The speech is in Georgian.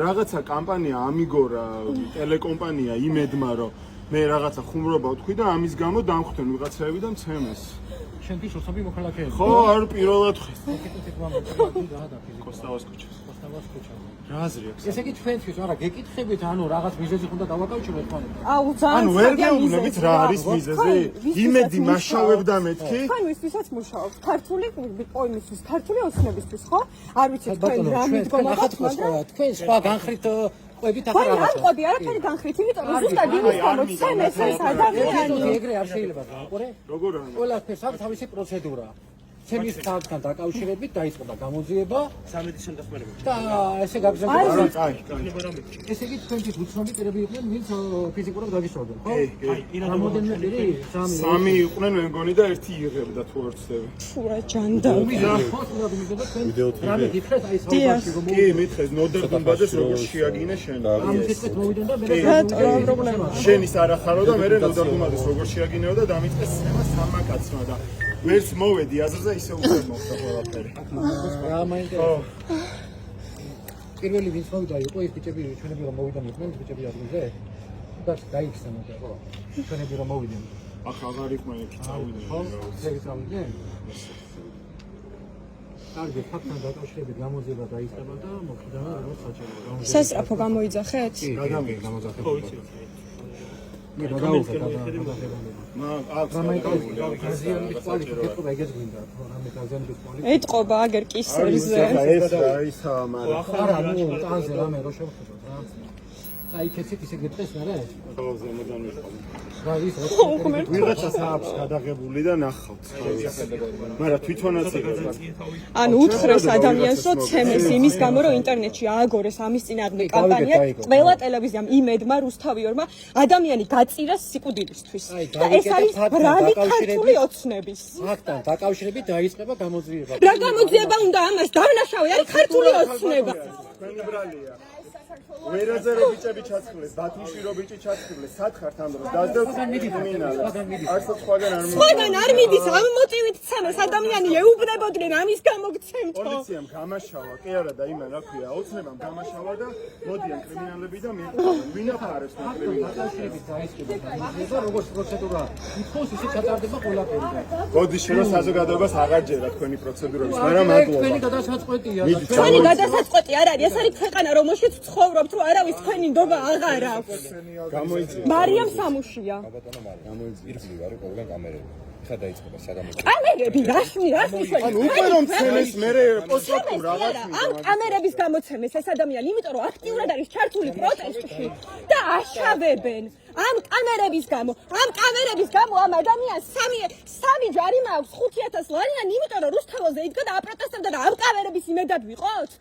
რაღაცა კამპანია ამიგორა ტელეკომპანია იმედმა რომ მე რაღაცა ხუმრობა ვთქვი და ამის გამო დამხვდნენ ვიღაცები და მცემეს. შენთვის ოსობი მოქალაქეები. ხო, არ პირველად ხეს. კოსტავას ქუჩა. რა აზრი აქვს? ესე იგი თქვენთვის არა გეკითხებით ანუ რაღაც მიზეზი უნდა დავაკავშიროთ თქვენ. ანუ ვერ გეუბნებით რა არის მიზეზი? იმედი მაშავებდა მეთქი? თქვენ ვისთვისაც მუშაობთ? ქართული პოემისთვის, ქართული ოცნებისთვის, ხო? არ ვიცით თქვენ რა მიდგომა აქვს, მაგრამ თქვენ სხვა განხრით ყვებით ახლა რაღაცა. არ ყვები, არაფერი განხრით, იმიტომ რომ ზუსტად იმის გამო ცემეს ეს ადამიანი. ეგრე არ შეიძლება გააყურე? როგორ არა? ყველაფერს აქვს თავისი პროცედურა. ცემის ფაქტთან დაკავშირებით დაიწყება გამოძიება 13-ის შემდახმარება. და ესე გაგზავნა. ესე იგი თქვენთვის უცნობი პირები იყვნენ, ვინც ფიზიკურად გაგიშოვდნენ, ხო? რამოდენიმე პირი? სამი იყვნენ მე მგონი და ერთი იღებდა თუ არ ვცდები. თუ რა ჯანდა. რამე გითხრათ აი საუბარში რომ კი, მითხეს ნოდარ გუმბაძეს როგორ შეაგინე შენ. ამ თითქოს მოვიდენ და მე რა პრობლემა? შენის არ ახარო და მე ნოდარ გუმბაძეს როგორ შეაგინეო და დამიწყეს სცემა სამმა კაცმა და ვერც მოვედი აზრზე ისე უკვე მოხდა ყველაფერი. რა მაინტერესებს? პირველი ვინც მოვიდა იყო ეს ბიჭები, ჩვენები რომ მოვიდან იყვნენ ბიჭები ადგილზე. და გაიქცნენ და ხო. ჩვენები რომ მოვიდნენ. ახლა აღარ იყვნენ εκεί წავიდნენ. ხო, ეგ წავიდნენ. კარგი, ფაქტთან დაკავშირებით გამოძიება დაიწყება და მოხდება როგორც საჭირო. სასწრაფო გამოიძახეთ? კი, გამოძახება. ხო, იცი. მე გადავუხე და ეტყობა აგერ კისერზე. ეს აისაა, მაგრამ არა, ნუ ტანზე რამე რო შევხედოთ რა. წაიქეცით ისე გეტყეს მერე? ხო, ზემოდან ვიყავ. რა ის ვიღაცას აქვს გადაღებული და ნახავთ. მაგრამ თვითონაც იღებს. ანუ უთხრეს ადამიანს რომ ცემეს იმის გამო რომ ინტერნეტში ააგორეს ამის წინააღმდეგ კამპანია ყველა ტელევიზიამ იმედმა რუსთავიორმა ადამიანი გაწირას სიკვდილისთვის და ეს არის ბრალი ქართული ოცნების ფაქტთან დაკავშირებით დაიწყება გამოძიება. რა გამოძიება უნდა ამას დავნაშავე არის ქართული ოცნება თქვენი ბრალია ვერაზე რო ბიჭები ჩაცხლეს, ბათუმში რო ბიჭი ჩაცხლეს, სათხართ ამ დროს დაძდევთ კრიმინალს. არცად სხვაგან არ მოდის. სხვაგან არ მიდის, ამ მოტივით ცემეს ადამიანი ეუბნებოდნენ ამის გამო გცემთო. პოლიციამ გამაშავა, კი არა და იმან რა ქვია, ოცნებამ გამაშავა და მოდიან კრიმინალები და მიყვნენ. ვინ აფარებს ამ კრიმინალს? დაკავშირებით დაიწყება გამოძიება, როგორც პროცედურა. ითხოვს ისე ჩატარდება ყველაფერი. მოდი შენო საზოგადოებას აღარ ჯერა თქვენი პროცედურების, მაგრამ მადლობა. თქვენი გადასაწყვეტია. თქვენი გადასაწყვეტი არ არის, ეს არის ქვეყანა რომელშიც ცხოვრობთ, რომ არავის თქვენი ნდობა აღარ აქვს. გამოიწია. მარიამ სამუშია. გამოიწია არის ყველგან კამერები. ხა დაიწყება საგამოძიებო. კამერები რას ნიშნავს? ანუ უკვე რომ ცემეს მე პოსტო რაღაც ამ კამერების გამოცემეს ეს ადამიანი, იმიტომ რომ აქტიურად არის ჩართული პროტესტში და აშავებენ. ამ კამერების გამო ამ ადამიანს სამი ჯარიმა აქვს 5000 ლარი, იმიტომ რომ რუსთაველზე იდგა და აპროტესტებდა და ამ კამერების იმედად ვიყოთ?